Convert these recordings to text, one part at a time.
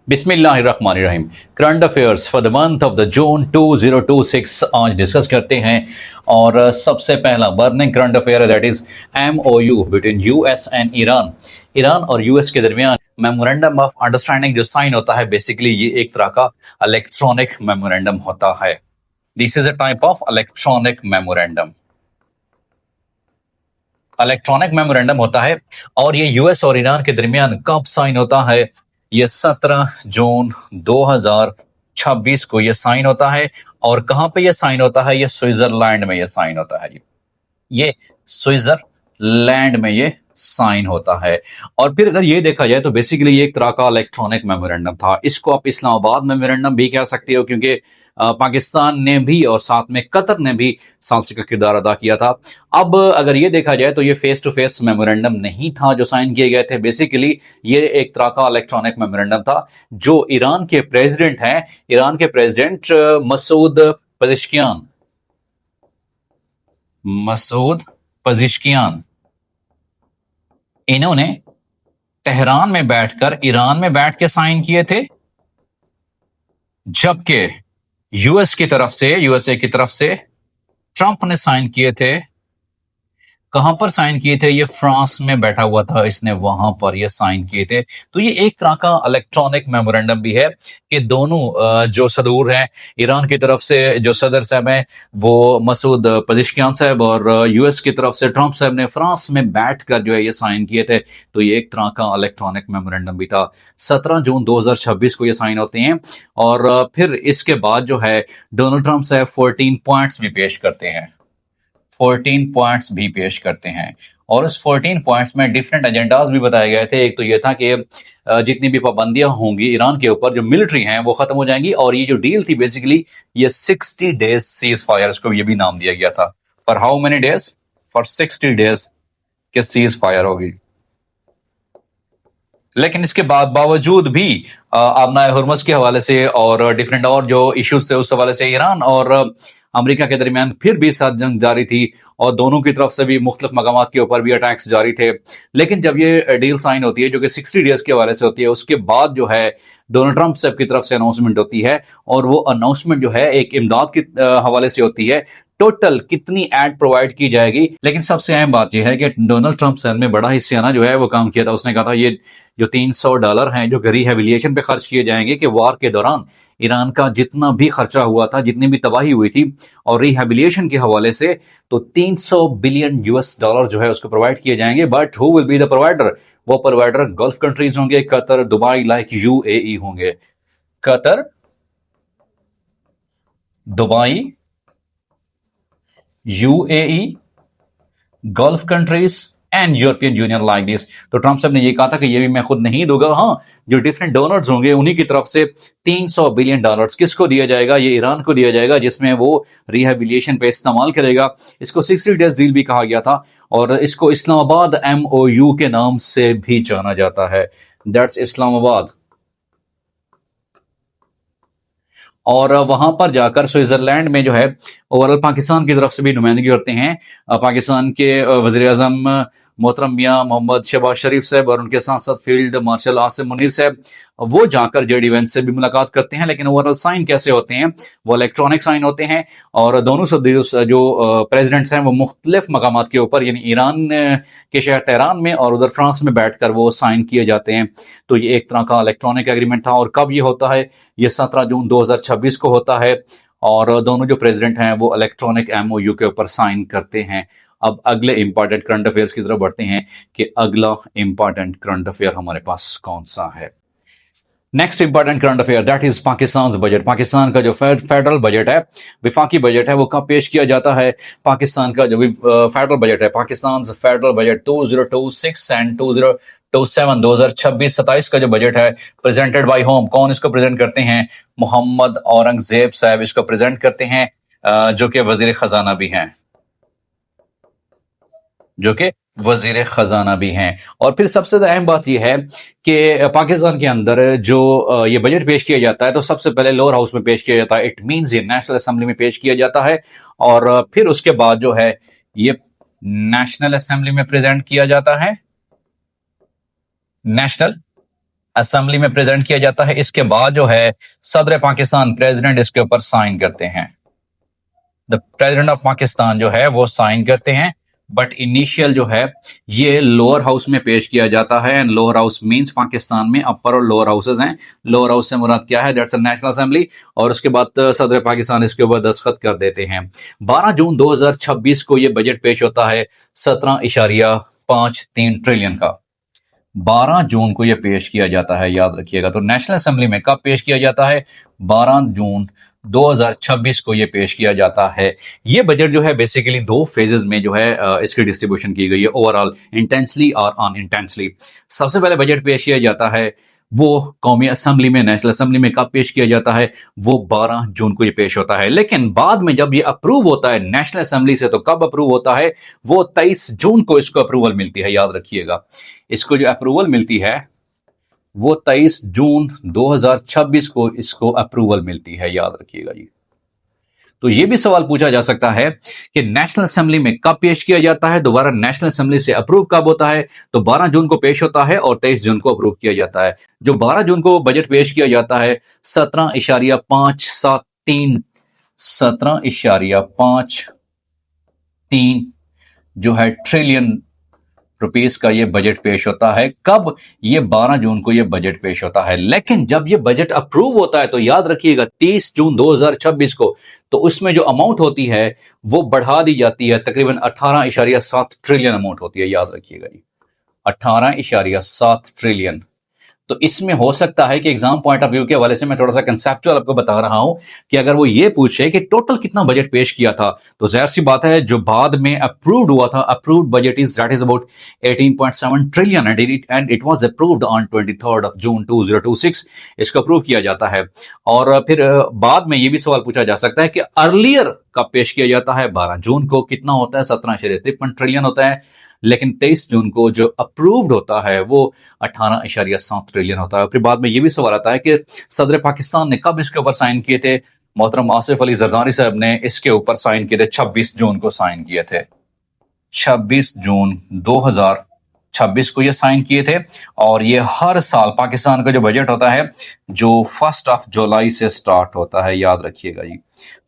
बिस्मिल्लाहिर्रहमानिर्रहीम। Current affairs for the month of the June 2026 आज discuss करते हैं। और सबसे पहला बर्निंग करंट अफेयर है, that is MOU between US and Iran. Iran और यूएस के दरमियान मेमोरेंडम ऑफ अंडरस्टैंडिंग जो साइन होता है, बेसिकली ये एक तरह का इलेक्ट्रॉनिक मेमोरेंडम होता है। This is a type of electronic memorandum. Electronic memorandum होता है और ये यूएस और ईरान के दरमियान कब साइन होता है? ये 17 जून 2026 को ये साइन होता है। और कहां पे ये साइन होता है? ये स्विट्जरलैंड में ये साइन होता है। ये स्विट्जरलैंड में ये साइन होता है। और फिर अगर ये देखा जाए तो बेसिकली ये एक तरह का इलेक्ट्रॉनिक मेमोरेंडम था। इसको आप इस्लामाबाद मेमोरेंडम भी कह सकते हो, क्योंकि पाकिस्तान ने भी और साथ में कतर ने भी सालसी का किरदार अदा किया था। अब अगर ये देखा जाए तो ये फेस टू फेस मेमोरेंडम नहीं था जो साइन किए गए थे। बेसिकली ये एक तरह का इलेक्ट्रॉनिक मेमोरेंडम था जो ईरान के प्रेसिडेंट हैं, ईरान के प्रेसिडेंट मसूद पजिशकियान, मसूद पजिशकियान, इन्होंने तेहरान में बैठकर ईरान में बैठ के साइन किए थे। जबकि यूएसए की तरफ से ट्रंप ने साइन किए थे। कहां पर साइन किए थे? ये फ्रांस में बैठा हुआ था, इसने वहां पर ये साइन किए थे। तो ये एक तरह का इलेक्ट्रॉनिक मेमोरेंडम भी है कि दोनों जो सदूर हैं, ईरान की तरफ से जो सदर साहब हैं वो मसूद पजिशकियान साहब, और यूएस की तरफ से ट्रंप साहब ने फ्रांस में बैठकर जो है ये साइन किए थे। तो ये एक तरह का इलेक्ट्रॉनिक मेमोरेंडम भी था। 17 जून 2026 को ये साइन होते हैं। और फिर इसके बाद जो है डोनाल्ड ट्रंप साहब 14 पॉइंट्स भी पेश करते हैं। 14 पॉइंट्स भी पेश करते हैं और उस 14 पॉइंट्स में डिफरेंट एजेंडाज भी बताए गए थे। एक तो ये था कि जितनी भी पाबंदियां होंगी ईरान के ऊपर, जो मिलिट्री हैं वो खत्म हो जाएंगी। और ये जो डील थी बेसिकली ये 60 डेज सीज फायर, इसको ये भी नाम दिया गया था। For how many days? For 60 days के सीज फायर होगी। लेकिन इसके बाद बावजूद भी आबनाए हुर्मुज़ के हवाले से और डिफरेंट और जो इश्यूज थे उस हवाले से ईरान और अमेरिका के दरमियान फिर भी साथ जंग जारी थी और दोनों की तरफ से भी मुख्तलिफ मकामात के ऊपर भी अटैक्स जारी थे। लेकिन जब ये डील साइन होती है जो कि 60 डेज के हवाले से होती है, उसके बाद जो है डोनाल्ड ट्रंप साहब की तरफ से अनाउंसमेंट होती है। और वो अनाउंसमेंट जो है एक इमदाद के हवाले से होती है। टोटल कितनी एड प्रोवाइड की जाएगी। लेकिन सबसे अहम बात यह है कि डोनाल्ड ट्रंप साहब ने बड़ा हिस्सा जो है वो काम किया था। उसने कहा था ये जो $300 हैं जो रिहेबिलिटेशन पे खर्च किए जाएंगे, कि वार के दौरान ईरान का जितना भी खर्चा हुआ था, जितनी भी तबाही हुई थी और रिहेबिलिटेशन के हवाले से, तो 300 बिलियन यूएस डॉलर जो है उसको प्रोवाइड किए जाएंगे। But who will be the provider? वो प्रोवाइडर गल्फ कंट्रीज होंगे, कतर, दुबई, लाइक यूएई होंगे। Qatar, Dubai, UAE, gulf countries and European union like this. तो ट्रंप साहब ने ये कहा था कि ये भी मैं खुद नहीं दूंगा, हाँ जो डिफरेंट डोनर्स होंगे उन्हीं की तरफ से 300 बिलियन डॉलर्स किसको दिया जाएगा? ये ईरान को दिया जाएगा, जिसमें वो रिहेबिलिटेशन पे इस्तेमाल करेगा। इसको 60 डेज डील भी कहा गया था और इसको इस्लामाबाद एमओयू के नाम से भी जाना जाता है। दैट्स इस्लामाबाद। और वहां पर जाकर स्विट्जरलैंड में जो है ओवरऑल पाकिस्तान की तरफ से भी नुमाइंदगी करते हैं। पाकिस्तान के वजीर आजम मोहतरम मियां मोहम्मद शहबाज शरीफ साहब और उनके साथ साथ फील्ड मार्शल आसिम मुनीर साहब, वो जाकर जेडी वेंस से भी मुलाकात करते हैं। लेकिन ओवरऑल साइन कैसे होते हैं? वो इलेक्ट्रॉनिक साइन होते हैं और दोनों जो प्रेसिडेंट्स हैं वो मुख्तलिफ मकामात के ऊपर, यानी ईरान के शहर तेहरान में और उधर फ्रांस में बैठकर वो साइन किए जाते हैं। तो ये एक तरह का इलेक्ट्रॉनिक एग्रीमेंट था। और कब ये होता है? ये 17 जून 2026 को होता है। और दोनों जो प्रेसिडेंट हैं वो इलेक्ट्रॉनिक एमओयू के ऊपर साइन करते हैं। अब अगले इंपॉर्टेंट करंट अफेयर्स की तरफ बढ़ते हैं कि अगला इंपॉर्टेंट करंट अफेयर हमारे पास कौन सा है। Next important current affair that is Pakistan budget. Pakistan का जो फेडरल बजट है, विफाकी बजट है, वो कब पेश किया जाता है? पाकिस्तान का जो फेडरल बजट है, पाकिस्तान फेडरल बजट 2026 एंड 2027 2026-27 का जो बजट है, प्रेजेंटेड बाय होम। कौन इसको प्रेजेंट करते हैं? मोहम्मद औरंगजेब साहब इसको प्रेजेंट करते हैं, जो कि वजीर खजाना भी हैं, जो कि वजीर खजाना भी हैं। और फिर सबसे अहम बात यह है कि पाकिस्तान के अंदर जो ये बजट पेश किया जाता है तो सबसे पहले लोअर हाउस में पेश किया जाता है। इट मींस ये नेशनल असेंबली में पेश किया जाता है और फिर उसके बाद जो है ये नेशनल असेंबली में प्रेजेंट किया जाता है, नेशनल असेंबली में प्रेजेंट किया जाता है। इसके बाद जो है सदर पाकिस्तान प्रेसिडेंट इसके ऊपर साइन करते हैं। द प्रेसिडेंट ऑफ पाकिस्तान जो है वो साइन करते हैं, बट इनिशियल जो है ये लोअर हाउस में पेश किया जाता है। And lower house means Pakistan में अपर और लोअर हाउसेज हैं। लोअर हाउस से मुराद क्या है? That's a national assembly. और उसके बाद सदर पाकिस्तान इसके ऊपर दस्तखत कर देते हैं। 12 जून 2026 को ये बजट पेश होता है 17.53 ट्रिलियन का। 12 जून को यह पेश किया जाता है, याद रखिएगा। तो नेशनल असेंबली में कब पेश किया जाता है? 12 जून 2026 को यह पेश किया जाता है। ये बजट जो है बेसिकली दो फेजेस में जो है इसकी डिस्ट्रीब्यूशन की गई है, ओवरऑल इंटेंसली और अनइंटेंसली। सबसे पहले बजट पेश किया जाता है वो कौमी असेंबली में, नेशनल असेंबली में कब पेश किया जाता है? वो 12 जून को ये पेश होता है। लेकिन बाद में जब ये अप्रूव होता है नेशनल असेंबली से, तो कब अप्रूव होता है? वो 23 जून को इसको अप्रूवल मिलती है, याद रखिएगा। इसको जो अप्रूवल मिलती है वो 23 जून 2026 को इसको अप्रूवल मिलती है, याद रखिएगा जी। तो ये भी सवाल पूछा जा सकता है कि नेशनल असेंबली में कब पेश किया जाता है, दोबारा नेशनल असेंबली से अप्रूव कब होता है? तो 12 जून को पेश होता है और 23 जून को अप्रूव किया जाता है। जो 12 जून को बजट पेश किया जाता है 17.53 जो है ट्रिलियन रुपीस का ये बजट पेश होता है। कब? ये 12 जून को ये बजट पेश होता है। लेकिन जब ये बजट अप्रूव होता है तो याद रखिएगा 30 जून 2026 को, तो उसमें जो अमाउंट होती है वो बढ़ा दी जाती है, तकरीबन 18.7 ट्रिलियन अमाउंट होती है, याद रखिएगा जी। 18.7 ट्रिलियन। तो इसमें हो सकता है कि एग्जाम पॉइंट ऑफ व्यू के हवाले से मैं थोड़ा सा कंसेप्चुअल आपको बता रहा हूं कि अगर वो ये पूछे कि टोटल कितना बजट पेश किया था, तो जाहिर सी बात है जो बाद में अप्रूव्ड हुआ था, approved budget is that is about 18.7 trillion and it was approved on 23 of June 2026। इसको अप्रूव किया जाता है। और फिर बाद में ये भी सवाल पूछा जा सकता है कि अर्लियर कब पेश किया जाता है? 12 जून को कितना होता है? 17.53 ट्रिलियन होता है। लेकिन 23 जून को जो अप्रूव्ड होता है वो 18.7 ट्रिलियन होता है। फिर बाद में ये भी सवाल आता है कि सदर पाकिस्तान ने कब इसके ऊपर साइन किए थे? मोहतरम आसिफ अली जरदारी साहब ने इसके ऊपर साइन किए थे 26 जून को साइन किए थे। 26 जून 2026 को ये साइन किए थे। और ये हर साल पाकिस्तान का जो बजट होता है जो 1 जुलाई से स्टार्ट होता है, याद रखिएगा जी।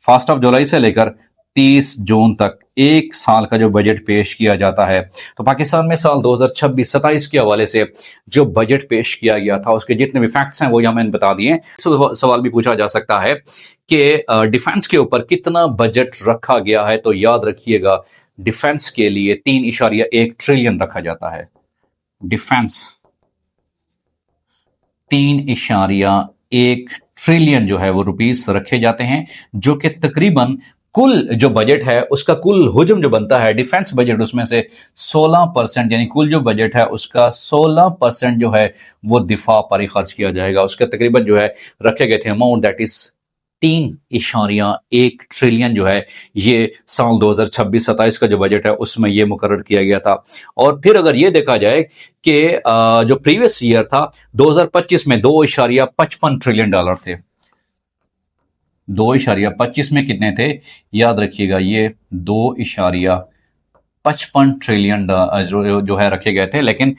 1 जुलाई से लेकर 30 जून तक एक साल का जो बजट पेश किया जाता है। तो पाकिस्तान में साल 2026-27 के हवाले से जो बजट पेश किया गया था उसके जितने भी फैक्ट्स हैं वो यहाँ मैंने बता दिए। सवाल भी पूछा जा सकता है कि डिफेंस के ऊपर कितना बजट रखा गया है? तो याद रखिएगा डिफेंस के लिए 3.1 ट्रिलियन रखा जाता है। डिफेंस 3.1 ट्रिलियन जो है वो रुपीस रखे जाते हैं, जो कि तकरीबन कुल जो बजट है उसका कुल हुजम जो बनता है डिफेंस बजट, उसमें से 16%, यानी कुल जो बजट है उसका 16% जो है वो दिफा पर ही खर्च किया जाएगा। उसका तकरीबन जो है रखे गए थे अमाउंट दैट इज 3.1 ट्रिलियन जो है ये साल 2026-27 का जो बजट है उसमें ये मुकर्रर किया गया था। और फिर अगर ये देखा जाए कि जो प्रीवियस ईयर था 2025 में 2.55 ट्रिलियन डॉलर थे। 2.25 में कितने थे? याद रखिएगा ये 2.55 ट्रिलियन जो है रखे गए थे। लेकिन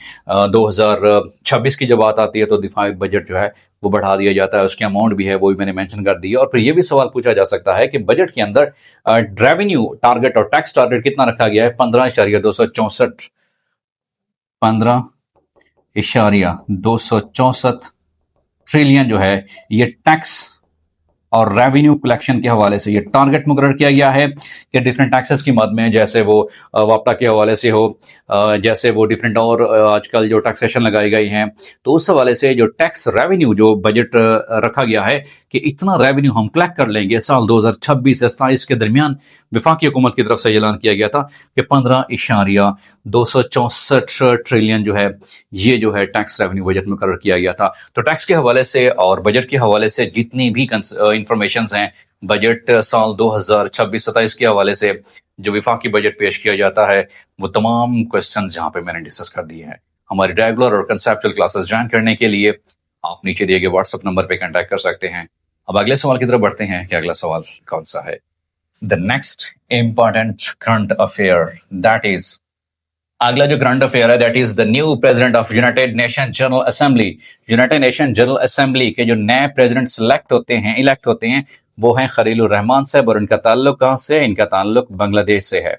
2026 की जब बात आती है तो दिफाई बजट जो है वो बढ़ा दिया जाता है। उसकी अमाउंट भी है वो भी मैंने मेंशन कर दी है। और फिर ये भी सवाल पूछा जा सकता है कि बजट के अंदर रेवेन्यू टारगेट और टैक्स टारगेट कितना रखा गया है? 15.264 ट्रिलियन जो है ये टैक्स और रेवेन्यू कलेक्शन के हवाले से ये टारगेट मुकर्रर किया गया है कि डिफरेंट टैक्सेस की मद में, जैसे वो वापटा के हवाले से हो, जैसे वो डिफरेंट और आजकल जो टैक्सेशन लगाई गई हैं, तो उस हवाले से जो टैक्स रेवेन्यू जो बजट रखा गया है कि इतना रेवेन्यू हम कलेक्ट कर लेंगे साल 2026-27 के दरमियान। वफाकी हुकूमत की तरफ से ऐलान किया गया था कि 15.264 ट्रिलियन जो है ये जो है टैक्स रेवेन्यू बजट में मुकर्रर किया गया था। तो टैक्स के हवाले से और बजट के हवाले से जितनी भी इंफॉर्मेशन हैं बजट साल 2026-27 के हवाले से जो वफाकी बजट पेश किया जाता है वो तमाम क्वेश्चंस यहाँ पे मैंने डिस्कस कर दिए हैं। हमारी रेगुलर और कंसेप्चुअल क्लासेस ज्वाइन करने के लिए आप नीचे दिए गए व्हाट्सएप नंबर पे कांटेक्ट कर सकते हैं। अब अगले सवाल की तरफ बढ़ते हैं कि अगला सवाल कौन सा है। The next important current affair that is अगला जो करंट अफेयर है that is the new president of United nation general assembly. United nation general assembly के जो नए प्रेसिडेंट इलेक्ट होते हैं वो हैं खलीलुर रहमान साहब। और इनका ताल्लुक कहाँ से है? इनका ताल्लुक बांग्लादेश से है।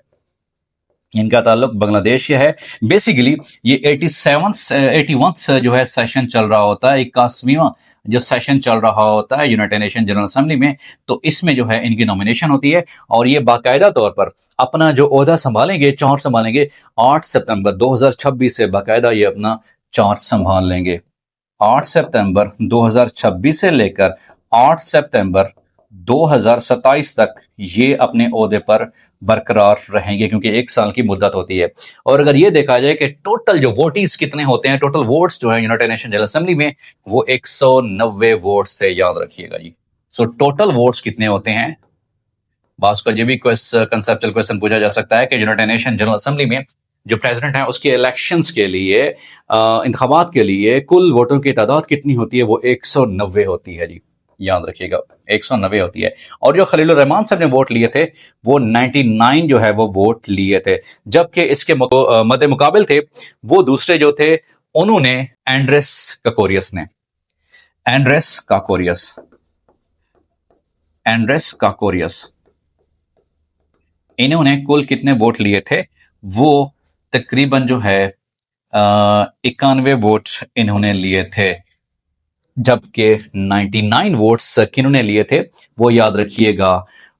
इनका ताल्लुक बांग्लादेश से है। बेसिकली ये 81 जो है सेशन चल रहा होता है, 81वां जो सेशन चल रहा होता है यूनाइटेड नेशन जनरल असेंबली में, तो इसमें जो है इनकी नॉमिनेशन होती है और ये बाकायदा तौर पर अपना जो ओहदा संभालेंगे, चार्ज संभालेंगे 8 सितंबर 2026 से बाकायदा ये अपना चार्ज संभाल लेंगे। 8 सितंबर 2026 से लेकर 8 सितंबर 2027 तक ये अपने ओहदे पर बरकरार रहेंगे, क्योंकि 1 साल की मुद्दत होती है। और अगर ये देखा जाए कि टोटल जो वोटिंग्स कितने होते हैं, टोटल वोट्स जो है यूनाइटेड नेशन जनरल असेंबली में, वो 190 वोट्स से, याद रखिएगा जी। सो टोटल वोट्स कितने होते हैं? बास पर ये भी कंसेप्चुअल क्वेश्चन पूछा जा सकता है कि यूनाइटेड नेशन जनरल असेंबली में जो प्रेसिडेंट है उसके इलेक्शंस के लिए, इंतखाबात के लिए कुल वोटों की तादाद कितनी होती है? वो 190 होती है जी, याद रखिएगा 190 होती है। और जो खलीलुर रहमान साहब ने वोट लिए थे वो 99 जो है वो वोट लिए थे, जबकि इसके मद्दे मुकाबिल थे वो दूसरे जो थे, उन्होंने एंड्रेस काकोरियस इन्होंने कुल कितने वोट लिए थे? वो तकरीबन जो है 91 वोट इन्होंने लिए थे, जबकि 99 वोट्स किन्होंने लिए थे? वो याद रखिएगा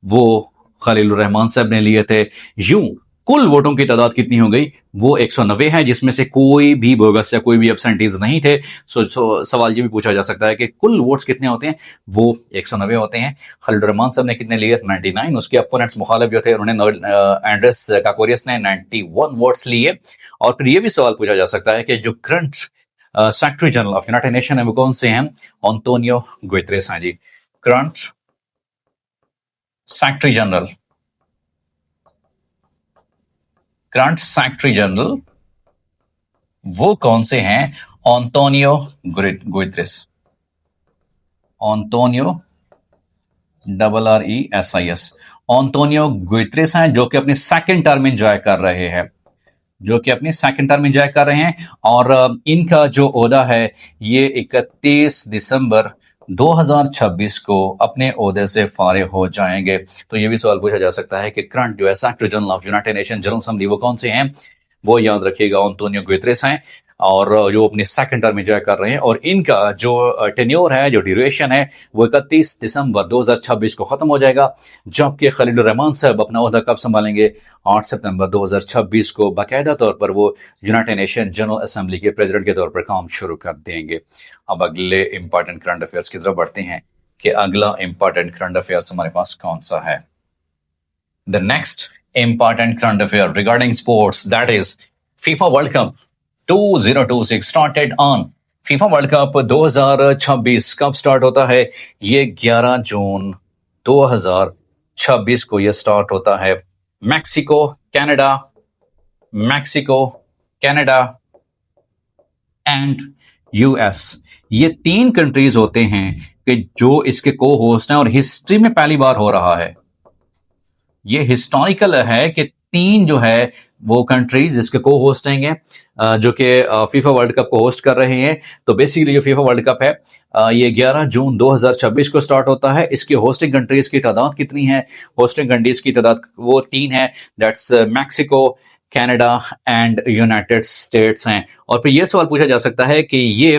वो खलीलुर रहमान साहब ने लिए थे। यूं कुल वोटों की तादाद कितनी हो गई? वो 190 है, जिसमें से कोई भी बोगस या कोई भी एब्सेंटीज नहीं थे। सवाल ये भी पूछा जा सकता है कि कुल वोट्स कितने होते हैं? वो 190 होते हैं। खलीलुर रहमान साहब ने कितने लिए? 99। उसके अपोनेंट्स मुखालिफ जो थे उन्होंने एंड्रेस काकोरियस ने 91 वोट्स लिए। और फिर ये भी सवाल पूछा जा सकता है कि जो current secretary general of United nation है वो कौन से हैं? एंटोनियो गुतेरेस हैं जी। करंट सेक्रेटरी जनरल वो कौन से हैं? Antonio Guterres, Antonio RRESIS, Antonio Guterres हैं, जो कि अपनी सेकंड टर्म एंजॉय कर रहे हैं। और इनका जो ओहदा है ये 31 दिसंबर 2026 को अपने ओहदे से फारिग हो जाएंगे। तो ये भी सवाल पूछा जा सकता है कि करंट जो है secretary general of United nation general assembly वो कौन से हैं? वो याद रखिएगा एंटोनियो गुतेरेस हैं, और जो अपनी सेकंड टर्म एंजॉय कर रहे हैं। और इनका जो टेन्योर है, जो ड्यूरेशन है, वो 31 दिसंबर 2026 को खत्म हो जाएगा, जबकि खलीलुर रहमान साहब अपना ओहदा कब संभालेंगे? 8 सितंबर 2026 को बाकायदा तौर पर वो यूनाइटेड नेशन जनरल असेंबली के प्रेसिडेंट के तौर पर काम शुरू कर देंगे। अब अगले इंपॉर्टेंट करंट अफेयर्स की तरफ बढ़ते हैं कि अगला इंपॉर्टेंट करंट अफेयर्स हमारे पास कौन सा है। The next important current affair regarding sports, that is FIFA world cup 2026 started on. FIFA world cup 2026 कब स्टार्ट होता है? ये 11 जून 2026 को ये स्टार्ट होता है। मैक्सिको, कनाडा एंड यूएस, ये 3 कंट्रीज होते हैं कि जो इसके को होस्ट हैं, और हिस्ट्री में पहली बार हो रहा है। ये हिस्टोरिकल है कि 3 जो है वो कंट्रीज जिसके को होस्ट हैं, जो कि फीफा वर्ल्ड कप को होस्ट कर रहे हैं। तो बेसिकली जो फीफा वर्ल्ड कप है ये 11 जून 2026 को स्टार्ट होता है। इसकी होस्टिंग कंट्रीज की तादाद कितनी है? होस्टिंग कंट्रीज की तादाद वो 3 है, that's Mexico, Canada and United states हैं। और फिर ये सवाल पूछा जा सकता है कि ये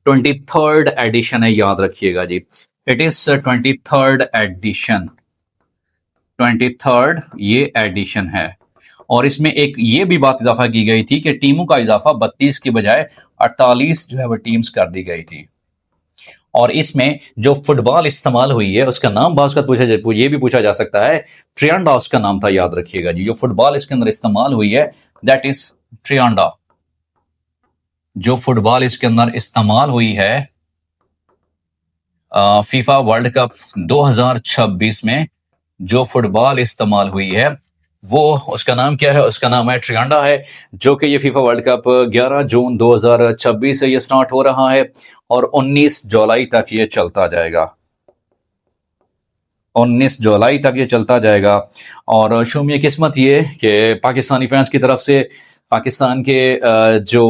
23rd एडिशन है, याद रखिएगा जी। इट इज 23rd ये एडिशन है। और इसमें एक ये भी बात इजाफा की गई थी कि टीमों का इजाफा 32 की बजाय 48 जो है वो टीम्स कर दी गई थी। और इसमें जो फुटबॉल इस्तेमाल हुई है उसका नाम ये भी पूछा जा सकता है। ट्रियांडा उसका नाम था, याद रखिएगा जी। जो फुटबॉल इसके अंदर इस्तेमाल हुई है दैट इज ट्रियांडा। जो फुटबॉल इसके अंदर इस्तेमाल हुई है फीफा वर्ल्ड कप 2026 में जो फुटबॉल इस्तेमाल हुई है वो उसका नाम क्या है? उसका नाम है ट्रियांडा है, जो कि ये फीफा वर्ल्ड कप 11 जून 2026 से ये स्टार्ट हो रहा है और 19 जुलाई तक ये चलता जाएगा। 19 जुलाई तक ये चलता जाएगा। और शुम्य किस्मत ये कि पाकिस्तानी फैंस की तरफ से पाकिस्तान के जो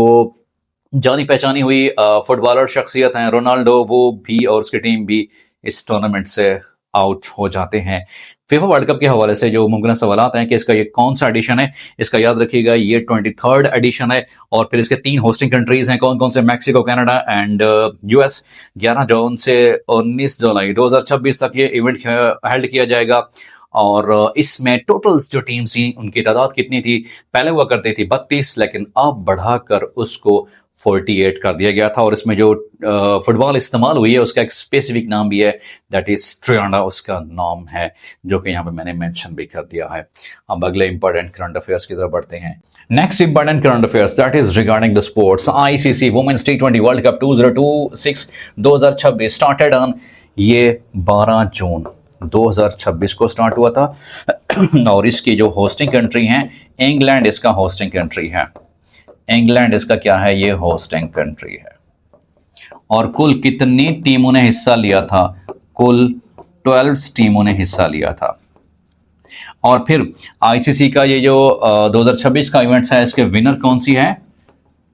जानी पहचानी हुई फुटबॉलर शख्सियत हैं रोनाल्डो, वो भी और उसकी टीम भी इस टूर्नामेंट से आउट हो जाते हैं। फीफा वर्ल्ड कप के हवाले से जो मुमकिन सवालात हैं कि इसका ये कौन सा एडिशन है, इसका याद रखिएगा ये 23rd एडिशन है और फिर इसके 3 होस्टिंग कंट्रीज हैं, कौन कौन से, मैक्सिको, कनाडा एंड यूएस। 11 जून से 19 जुलाई 2026 तक ये इवेंट हेल्ड किया जाएगा और इसमें टोटल जो टीम्स थी उनकी तादाद कितनी थी, पहले हुआ करती थी 32 लेकिन अब बढ़ाकर उसको 48 कर दिया गया था और इसमें जो फुटबॉल इस्तेमाल हुई है उसका एक स्पेसिफिक नाम भी है, दैट इज ट्रियांडा उसका नाम है, जो कि यहाँ पे मैंने मेंशन भी कर दिया है। अब अगले इंपॉर्टेंट करंट अफेयर्स की तरफ बढ़ते हैं। Next important current affairs that is regarding the sports. ICC women's T20 world cup 2026 2026 started on ये 12 जून 2026 को स्टार्ट हुआ था और इसकी जो होस्टिंग कंट्री हैं, इंग्लैंड इसका होस्टिंग कंट्री है। इंग्लैंड इसका क्या है, ये होस्टिंग कंट्री है। और कुल कितनी टीमों ने हिस्सा लिया था, कुल 12 टीमों ने हिस्सा लिया था। और फिर आईसीसी का ये जो 2026 का इवेंट्स है, इसके विनर कौन सी है,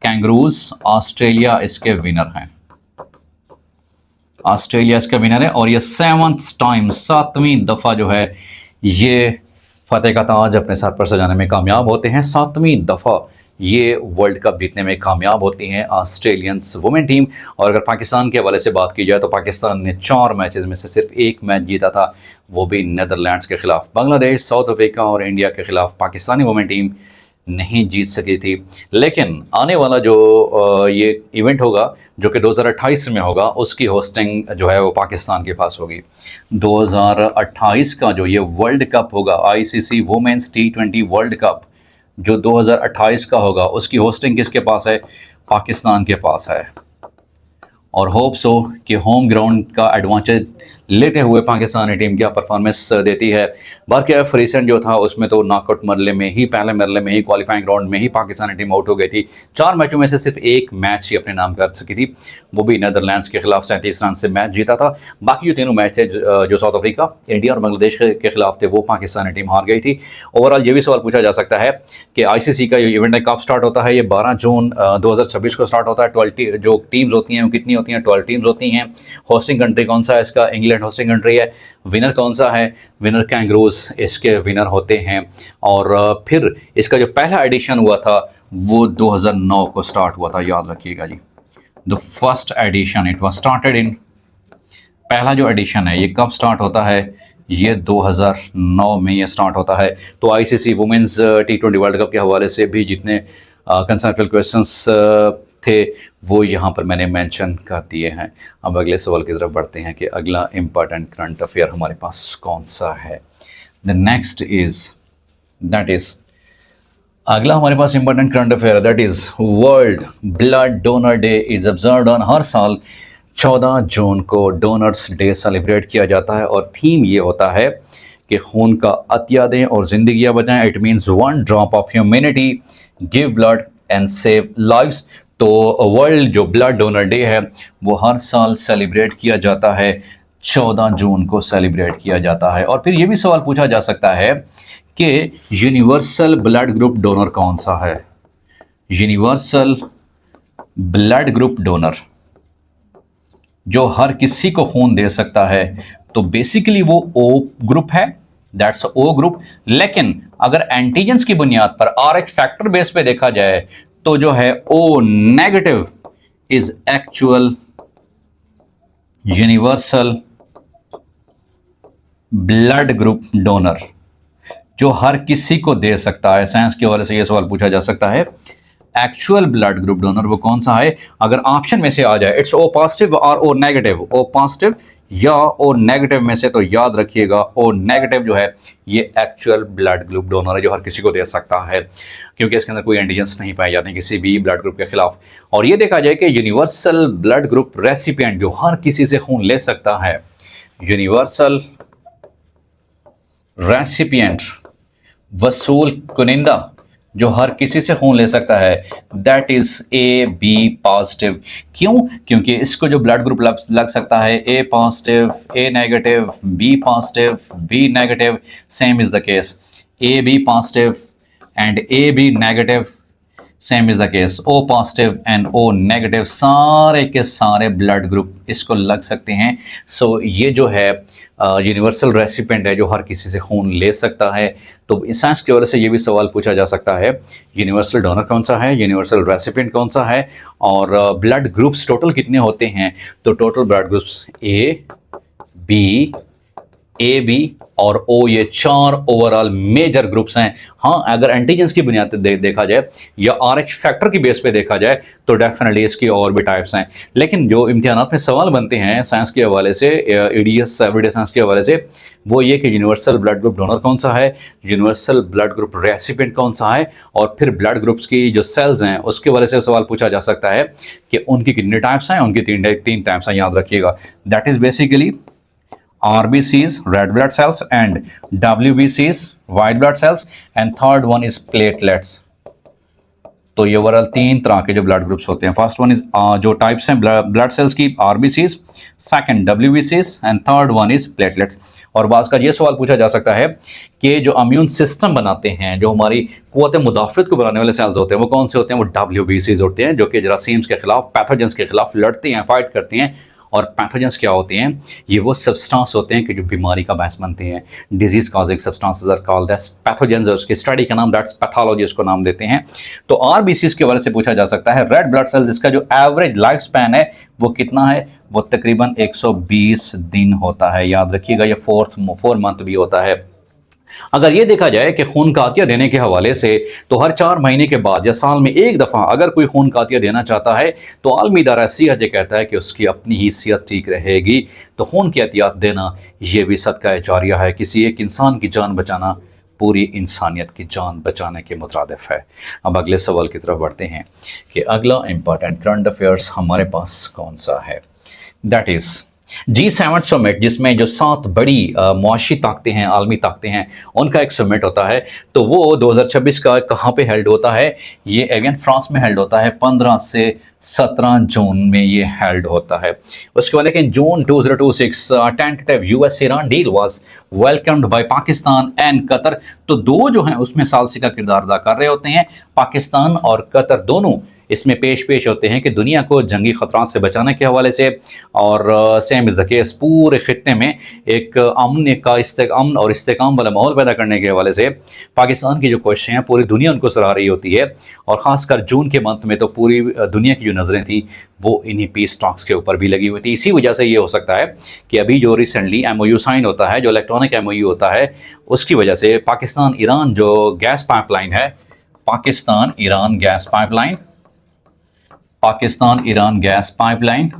कैंगरूज, ऑस्ट्रेलिया इसके विनर हैं, ऑस्ट्रेलिया इसका विनर है और ये 7th टाइम 7वीं दफा जो है ये फतेह का ताज अपने सर पर सजाने में कामयाब होते हैं। 7वीं दफा ये वर्ल्ड कप जीतने में कामयाब होती हैं ऑस्ट्रेलियंस वुमेन टीम। और अगर पाकिस्तान के हवाले से बात की जाए तो पाकिस्तान ने 4 मैचेस में से सिर्फ 1 मैच जीता था, वो भी नीदरलैंड्स के खिलाफ। बांग्लादेश, साउथ अफ्रीका और इंडिया के खिलाफ पाकिस्तानी वुमेन टीम नहीं जीत सकी थी। लेकिन आने वाला जो ये इवेंट होगा जो कि 2028 में होगा, उसकी होस्टिंग जो है वो पाकिस्तान के पास होगी। 2028 का जो ये वर्ल्ड कप होगा, ICC women's T20 world cup जो 2028 का होगा, उसकी होस्टिंग किसके पास है, पाकिस्तान के पास है। और होप सो कि होम ग्राउंड का एडवांटेज लेते हुए पाकिस्तानी टीम क्या परफॉर्मेंस देती है। बारकेफ रिसेंट जो था उसमें तो नॉकआउट मरले में ही, पहले मरले में ही, क्वालिफाइंग राउंड में ही पाकिस्तानी टीम आउट हो गई थी। 4 मैचों में से सिर्फ 1 मैच ही अपने नाम कर सकी थी, वो भी नीदरलैंड्स के खिलाफ 37 रन से मैच जीता था। बाकी जो तीनों मैच थे जो साउथ अफ्रीका, इंडिया और बांग्लादेश के खिलाफ थे, वो पाकिस्तानी टीम हार गई थी। ओवरऑल ये भी सवाल पूछा जा सकता है कि आईसीसी का ये इवेंट कब स्टार्ट होता है, ये 12 जून 2026 को स्टार्ट होता है। 12 जो टीम्स होती हैं वो कितनी होती हैं, 12 टीम्स होती हैं। होस्टिंग कंट्री कौन सा है इसका, इंग्लैंड होस्टिंग कंट्री है। विनर कौन सा है, विनर कैंगरूज इसके विनर होते हैं। और फिर इसका जो पहला एडिशन हुआ था वो 2009 को स्टार्ट हुआ था, याद रखिएगा जी। The first edition it was started in, पहला जो एडिशन है ये कब स्टार्ट होता है, ये 2009 में ये स्टार्ट होता है। तो ICC women's T20 world cup के हवाले से भी जितने कंसेप्चुअल क्वेश्चंस थे वो यहाँ पर मैंने मेंशन कर दिए हैं। अब अगले सवाल की तरफ बढ़ते हैं कि अगला इम्पॉर्टेंट करंट अफेयर हमारे पास कौन सा है। The next is that is, अगला हमारे पास important current affair that is world blood donor day is observed on, हर साल 14 जून को डोनर्स डे सेलिब्रेट किया जाता है और थीम ये होता है कि खून का अतिया दें और जिंदगियां बचाएं। It means 1 drop of humanity, give blood and save lives. तो वर्ल्ड जो ब्लड डोनर डे है वो हर साल सेलिब्रेट किया जाता है, 14 जून को सेलिब्रेट किया जाता है। और फिर ये भी सवाल पूछा जा सकता है कि यूनिवर्सल ब्लड ग्रुप डोनर कौन सा है, यूनिवर्सल ब्लड ग्रुप डोनर जो हर किसी को खून दे सकता है। तो बेसिकली वो ओ ग्रुप है, दैट्स ओ ग्रुप। लेकिन अगर एंटीजेंस की बुनियाद पर RH फैक्टर बेस पे देखा जाए तो जो है O negative is actual universal blood group donor, जो हर किसी को दे सकता है। साइंस के हवाले से यह सवाल पूछा जा सकता है, एक्चुअल ब्लड ग्रुप डोनर वो कौन सा है। अगर ऑप्शन में से आ जाए इट्स O पॉजिटिव और O नेगेटिव, O पॉजिटिव या O नेगेटिव में से, तो याद रखिएगा O नेगेटिव जो है ये एक्चुअल ब्लड ग्रुप डोनर है जो हर किसी को दे सकता है, क्योंकि इसके अंदर कोई एंटीजेंस नहीं पाए जाते हैं किसी भी ब्लड ग्रुप के खिलाफ। और ये देखा जाए कि यूनिवर्सल ब्लड ग्रुप रेसिपिएंट जो हर किसी से खून ले सकता है, यूनिवर्सल रेसिपिएंट वसूल कुनिंदा जो हर किसी से खून ले सकता है, दैट इज AB पॉजिटिव। क्यों? क्योंकि इसको जो ब्लड ग्रुप लग सकता है A positive, A negative, B positive, B negative, same is the case AB positive and AB negative same is the case, O positive and O negative सारे के सारे ब्लड ग्रुप इसको लग सकते हैं। सो ये जो है यूनिवर्सल रेसिपिएंट है जो हर किसी से खून ले सकता है। तो साइंस की वजह से ये भी सवाल पूछा जा सकता है यूनिवर्सल डोनर कौन सा है, यूनिवर्सल रेसिपिएंट कौन सा है, और ब्लड ग्रुप्स टोटल कितने होते हैं। तो total blood groups A B और ओ, ये 4 ओवरऑल मेजर ग्रुप्स हैं। हाँ, अगर एंटीजेंस की बुनियाद पर देखा जाए या RH फैक्टर की बेस पे देखा जाए तो डेफिनेटली इसकी और भी टाइप्स हैं। लेकिन जो इम्तिहानात में सवाल बनते हैं साइंस के हवाले से, EDS एवरीडे साइंस के हवाले से, वो ये कि यूनिवर्सल ब्लड ग्रुप डोनर कौन सा है, यूनिवर्सल ब्लड ग्रुप रेसिपिएंट कौन सा है, और फिर ब्लड ग्रुप्स की जो सेल्स हैं उसके हवाले से सवाल पूछा जा सकता है कि उनकी कितने टाइप्स हैं। उनकी तीन टाइप्स हैं, याद रखिएगा। That is basically RBCs, red blood cells, and WBCs, white blood cells, and third one is platelets। तो ये ओवरऑल 3 तरह के जो ब्लड ग्रुप्स होते हैं। फर्स्ट वन इज जो टाइप्स हैं ब्लड सेल्स की, RBCs, second WBCs, and third one is platelets. और बात का ये सवाल पूछा जा सकता है कि जो इम्यून सिस्टम बनाते हैं, जो हमारी क़ुव्वत मुदाफ़त को बनाने वाले सेल्स होते हैं, वो कौन से होते हैं। वो WBCs होते हैं, जो कि जरासीम्स के खिलाफ, पैथोजेंस के खिलाफ लड़ते हैं, फाइट करते हैं। और पैथोजेंस क्या होते हैं, ये वो सब्सटेंस होते हैं कि जो बीमारी का बायस बनते हैं। Disease causing substances are called as pathogens, और उसकी स्टडी का नाम दैट्स पैथोलॉजी उसको नाम देते हैं। तो RBCs के बारे से पूछा जा सकता है। रेड ब्लड सेल जिसका जो एवरेज लाइफ स्पैन है वो कितना है, वो तकरीबन 120 दिन होता है। याद रखिएगा, ये 4 मंथ भी होता है। अगर ये देखा जाए कि खून का अतिया देने के हवाले से, तो हर 4 महीने के बाद या साल में एक दफ़ा अगर कोई खून का अतिया देना चाहता है तो आलमी इदारा सेहत ये कहता है कि उसकी अपनी ही सेहत ठीक रहेगी। तो खून के अतियात देना ये भी सदका जारिया है। किसी एक इंसान की जान बचाना पूरी इंसानियत की जान बचाने के मुतरादिफ है। अब अगले सवाल की तरफ बढ़ते हैं कि अगला इंपॉर्टेंट करंट अफेयर्स हमारे पास कौन सा है। दैट इज़ G7 समिट, जिसमें जो 7 बड़ी मुआशी ताकतें हैं, आलमी ताकतें हैं, उनका एक समिट होता है। तो वो 2026 का कहाँ पे हेल्ड होता है, ये एवियन फ्रांस में हेल्ड होता है। 15 से 17 जून में ये हेल्ड होता है। उसके बाद लेकिन June 2026 tentative US Iran deal was welcomed by Pakistan and Qatar. तो दो जो हैं उसमें सालसी का किरदार अदा कर रहे होते हैं। पाकिस्तान और कतर दोनों इसमें पेश होते हैं कि दुनिया को जंगी ख़तरात से बचाने के हवाले से, और सेम इज़ द केस पूरे खित्ते में एक अमन और इस्तेकाम वाला माहौल पैदा करने के हवाले से पाकिस्तान की जो कोशिशें हैं पूरी दुनिया उनको सराह रही होती है। और ख़ासकर जून के मंथ में तो पूरी दुनिया की जो नज़रें थी वो इन्हीं पीस टॉक्स के ऊपर भी लगी हुई थी। इसी वजह से ये हो सकता है कि अभी जो रिसेंटली MOU साइन होता है, जो इलेक्ट्रॉनिक MOU होता है, उसकी वजह से पाकिस्तान ईरान जो गैस पाइपलाइन है, पाकिस्तान ईरान गैस पाइपलाइन,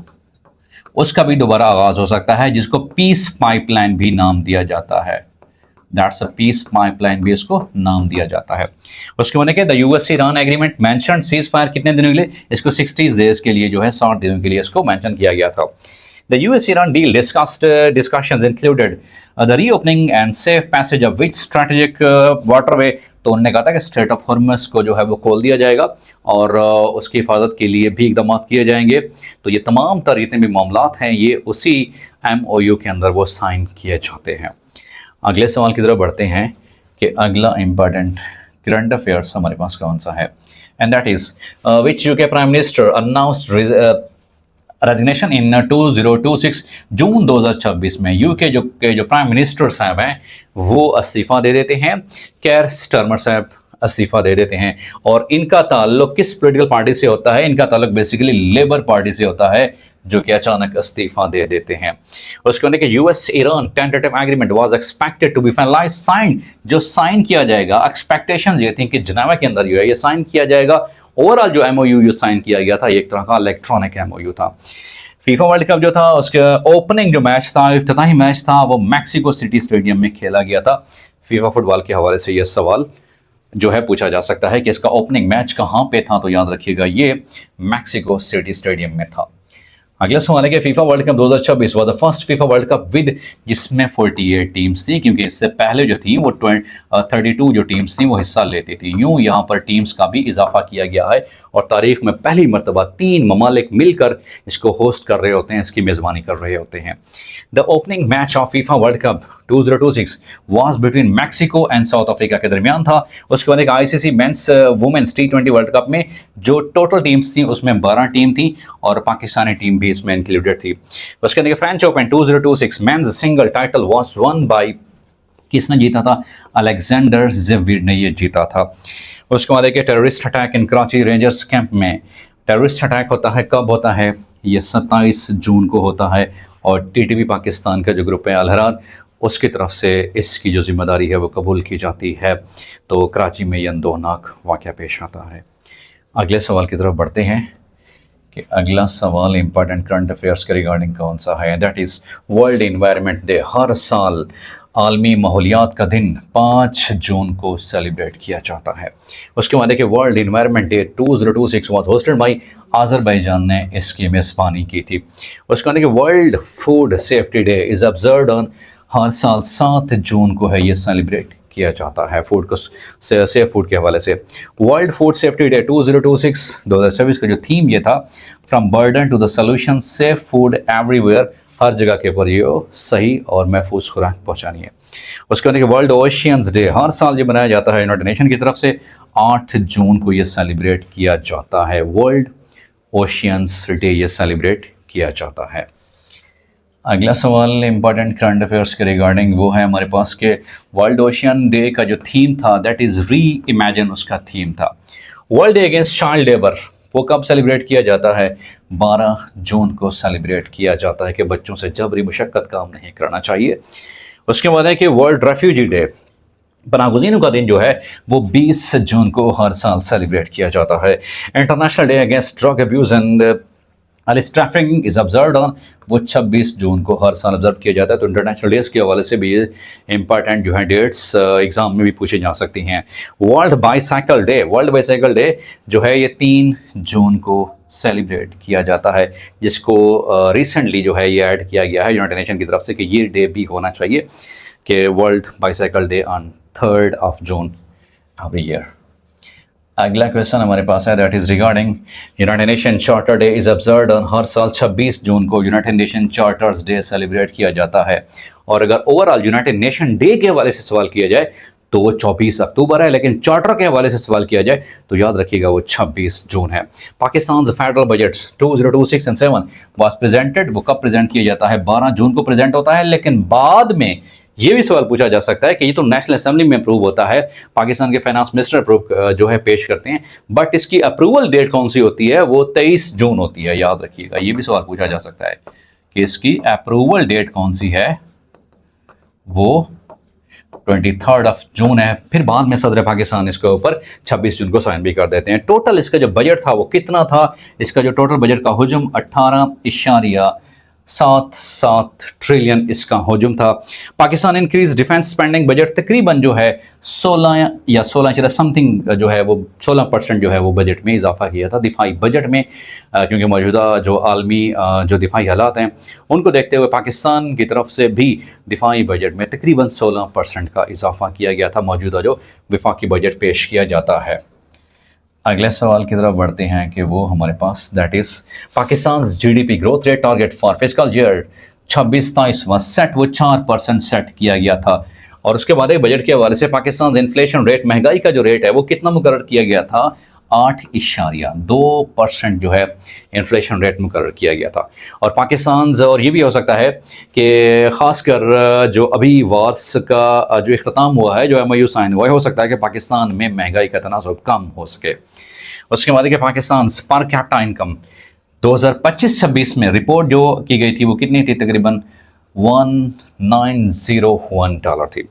उसका भी दोबारा आगाज हो सकता है, जिसको पीस पाइपलाइन भी नाम दिया जाता है। दैट्स अ पीस पाइपलाइन भी इसको नाम दिया जाता है। उसके बाद the US Iran agreement mention cease fire कितने दिनों के लिए, इसको 60 डेज के लिए जो है 60 दिनों के लिए इसको मेंशन किया गया था। The US Iran deal discussions included the reopening and safe passage of which strategic waterway। तो उन्होंने कहा था कि स्ट्रेट ऑफ हॉर्मस को जो है वो खोल दिया जाएगा और उसकी हिफाजत के लिए भी इकदाम किए जाएंगे। तो ये तमाम तर जितने भी मामलात हैं ये उसी MOU के अंदर वो साइन किए जाते हैं। अगले सवाल की तरफ बढ़ते हैं कि अगला इम्पॉर्टेंट करंट अफेयर्स हमारे पास कौन सा है, and that is which UK prime minister announced resignation in 2026। जून 2026 में UK जो प्राइम मिनिस्टर साहब हैं वो इस्तीफ़ा दे देते हैं। केयर स्टारमर साहब इस्तीफ़ा दे देते हैं। और इनका ताल्लुक किस पॉलिटिकल पार्टी से होता है, इनका ताल्लुक बेसिकली लेबर पार्टी से होता है, जो कि अचानक इस्तीफ़ा दे देते हैं। उसके बाद कि US Iran tentative agreement was expected to be finalize sign, जो साइन किया जाएगा, एक्सपेक्टेशंस ये थी कि जनेवा के अंदर जो है ये साइन किया जाएगा। ओवरऑल जो MOU जो साइन किया गया था एक तरह का इलेक्ट्रॉनिक MOU था। फीफा वर्ल्ड कप जो था उसके ओपनिंग जो मैच था, इफ्तिताही मैच था, वो मैक्सिको सिटी स्टेडियम में खेला गया था। फीफा फुटबॉल के हवाले से ये सवाल जो है पूछा जा सकता है कि इसका ओपनिंग मैच कहाँ पे था, तो याद रखिएगा ये मैक्सिको सिटी स्टेडियम में था। अगला सवाल है कि FIFA world cup 2026 was the first FIFA world cup with, जिसमें 48 टीम्स थी, क्योंकि इससे पहले जो थी वो 32 जो टीम्स थी वो हिस्सा लेती थी। यूं यहाँ पर टीम्स का भी इजाफा किया गया है और तारीख में पहली मरतबा 3 ममालिक मिलकर इसको होस्ट कर रहे होते हैं, इसकी मेज़बानी कर रहे होते हैं। The opening match of FIFA world cup 2026 was between Mexico and South Africa के दरमियान था। उसके बाद एक ICC men's women's T20 world cup में जो टोटल टीम्स थी उसमें 12 टीम थी और पाकिस्तानी टीम भी इसमें इंक्लूडेड थी। उसके बाद French open 2026 men's single title was one by, किसने जीता था? अलेक्जेंडर ज़वेरेव ने ये जीता था। उसके बाद देखिए terrorist attack in Karachi rangers camp में। टेररिस्ट अटैक होता है, कब होता है? ये 27 जून को होता है और टीटीपी पाकिस्तान का जो ग्रुप है अल-हरार, उसकी तरफ से इसकी जो जिम्मेदारी है वो कबूल की जाती है। तो कराची में यह अंदोनाक वाक़या पेश आता है। अगले सवाल की तरफ बढ़ते हैं कि अगला सवाल इंपॉर्टेंट करंट अफेयर्स के रिगार्डिंग कौन सा है? That is world environment day. हर साल आलमी माहौलियात का दिन 5 जून को सेलिब्रेट किया जाता है। उसके बाद देखिए world environment day 2026 was hosted by Azerbaijan ने इसकी मेज़बानी की थी। उसके बाद देखिए world food safety day is observed on, हर साल 7 जून को है ये सेलिब्रेट किया जाता है फूड को सेफ फूड के हवाले से। वर्ल्ड फूड सेफ्टी डे 2026 का जो थीम ये था, from burden to the solution, safe food everywhere, हर जगह के ऊपर ये सही और महफूज खुराक पहुँचानी है। उसके बाद वर्ल्ड ओशियंस डे हर साल ये बनाया जाता है यूनाइटेड नेशन की तरफ से, 8 जून को ये सेलिब्रेट किया जाता है। वर्ल्ड ओशियंस डे ये सेलिब्रेट किया जाता है। अगला सवाल इंपॉर्टेंट करंट अफेयर्स के रिगार्डिंग वो है हमारे पास के वर्ल्ड ओशियन डे का जो थीम था दैट इज़ री इमेजिन, उसका थीम था। World day against child labour वो कब सेलिब्रेट किया जाता है? 12 जून को सेलिब्रेट किया जाता है कि बच्चों से जबरी मुशक्क़त काम नहीं करना चाहिए। उसके बाद है कि वर्ल्ड रेफ्यूजी डे, पनाहगज़ीनों का दिन जो है वो 20 जून को हर साल सेलिब्रेट किया जाता है। International day against drug abuse and Ellyse trafficking is observed on, वो 26 जून को हर साल ऑब्जर्व किया जाता है। तो इंटरनेशनल डेज के हवाले से भी ये इंपॉर्टेंट जो है डेट्स एग्जाम में भी पूछी जा सकती हैं। World bicycle day, world bicycle day जो है ये 3 जून को सेलिब्रेट किया जाता है, जिसको रिसेंटली जो है ये ऐड किया गया है यूनाइटेड नेशन की तरफ से कि ये डे भी होना चाहिए कि world bicycle day on 3rd of June every year. अगला क्वेश्चन हमारे पास है that is regarding united nation charter day is observed on, हर साल 26 जून को united nation charters day celebrate किया जाता है। और अगर ओवरऑल यूनाइटेड नेशन डे के हवाले से सवाल किया जाए तो वो 24 अक्टूबर है, लेकिन चार्टर के हवाले से सवाल किया जाए तो याद रखिएगा वो 26 जून है। Pakistan federal budget 2026 and 7 was presented, वो कब प्रेजेंट किया जाता है? 12 जून को प्रेजेंट होता है, लेकिन बाद में ये भी सवाल पूछा जा सकता है कि ये तो नेशनल असेंबली में अप्रूव होता है, पाकिस्तान के फाइनेंस मिनिस्टर अप्रूव जो है पेश करते हैं, बट इसकी अप्रूवल डेट कौन सी होती है? वो 23 जून होती है, याद रखिएगा। ये भी सवाल पूछा जा सकता है कि इसकी अप्रूवल डेट कौन सी है, वो 23rd of June है। फिर बाद में सदर पाकिस्तान इसके ऊपर 26 जून को साइन भी कर देते हैं। टोटल इसका जो बजट था वो कितना था? इसका जो टोटल बजट का हुजम 18.77 ट्रिलियन इसका हुजम था। Pakistan increase defence spending budget तकरीबन जो है 16 समथिंग जो है वो 16% जो है वो बजट में इजाफा किया था दिफाई बजट में, क्योंकि मौजूदा जो आलमी जो दिफाई हालात हैं उनको देखते हुए पाकिस्तान की तरफ से भी दिफाई बजट में तकरीबन 16% का इजाफा किया गया था मौजूदा जो विफाकी बजट पेश किया जाता है। अगले सवाल की तरफ बढ़ते हैं कि वो हमारे पास that is Pakistan GDP growth rate target for fiscal year 26-27 was set, वो 4% सेट किया गया था। और उसके बाद बजट के हवाले से पाकिस्तान इन्फ्लेशन रेट, महंगाई का जो रेट है वो कितना मुकर्रर किया गया था? 8.2% जो है इन्फ्लेशन रेट मुकर्रर किया गया था। और पाकिस्तान, और ये भी हो सकता है कि ख़ासकर जो अभी वार्स का जो इख्तिताम हुआ है, जो MOU साइन हुआ है, हो सकता है कि पाकिस्तान में महंगाई का तनासुब कम हो सके। उसके बाद कि पाकिस्तान पर कैपिटा इनकम 2025-26 में रिपोर्ट जो की गई थी वो कितनी थी? तकरीबन $1901 थी।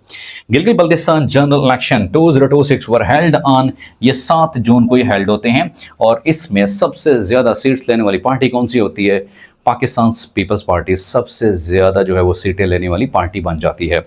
Gilgit Baltistan general election 2026 were held on, ये 7 जून को ये हेल्ड होते हैं और इसमें सबसे ज़्यादा सीट्स लेने वाली पार्टी कौन सी होती है? पाकिस्तान पीपल्स पार्टी सबसे ज़्यादा जो है वो सीटें लेने वाली पार्टी बन जाती है।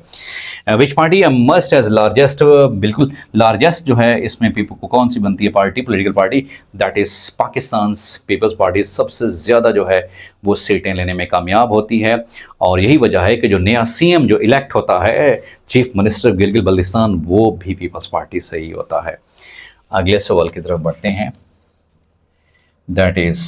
Which party must as largest, बिल्कुल लार्जेस्ट जो है इसमें पीपल को कौन सी बनती है party, political party? That is Pakistan Peoples Party सबसे ज़्यादा जो है वो सीटें लेने में कामयाब होती है। और यही वजह है कि जो नया CM जो इलेक्ट होता है, चीफ मिनिस्टर गिलगित बल्तिस्तान, वो भी पीपल्स पार्टी से ही होता है। अगले सवाल की तरफ बढ़ते हैं that is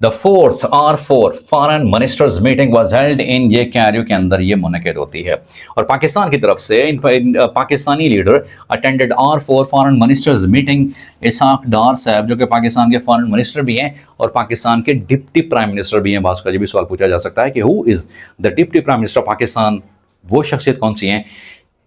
the fourth R4 foreign ministers meeting was held in, ये कैरियो के अंदर ये मुनक़िद होती है। और पाकिस्तान की तरफ से Pakistani leader attended R4 foreign ministers meeting. Ishaq Dar साहब जो कि पाकिस्तान के फॉरेन मिनिस्टर भी हैं और पाकिस्तान के डिप्टी प्राइम मिनिस्टर भी हैं। भास्कर जी भी सवाल पूछा जा सकता है कि who is the deputy prime minister of Pakistan, वो शख्सियत कौन सी हैं?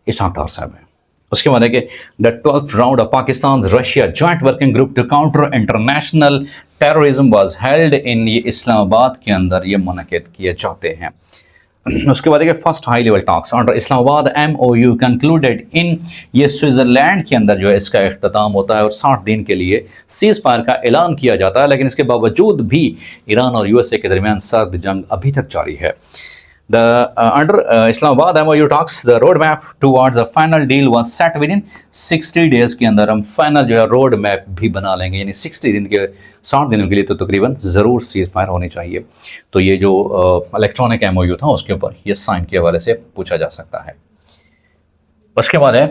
इसहाक डार साहब हैं। उसके बाद है कि the 12th round of Pakistan Russia joint working group to counter international terrorism was held in, ये इस्लामाबाद के अंदर ये मुनक़िद किए जाते हैं। उसके बाद है कि first high level talks under Islamabad MOU concluded in, ये स्विट्ज़रलैंड के अंदर जो है इसका इख्तिताम होता है और 60 दिन के लिए सीज़ फायर का ऐलान किया जाता है। लेकिन इसके बावजूद भी ईरान और USA के दरमियान सर्द जंग अभी तक जारी है। Under Islamabad MOU talks, the roadmap towards a final deal was set within 60 days के अंदर हम फाइनल जो है रोड मैप भी बना लेंगे, यानी 60 दिन के 60 दिनों के लिए तो तकरीबन ज़रूर सीज फायर होनी चाहिए। तो ये जो इलेक्ट्रॉनिक MOU था उसके ऊपर ये साइन के हवाले से पूछा जा सकता है। उसके बाद है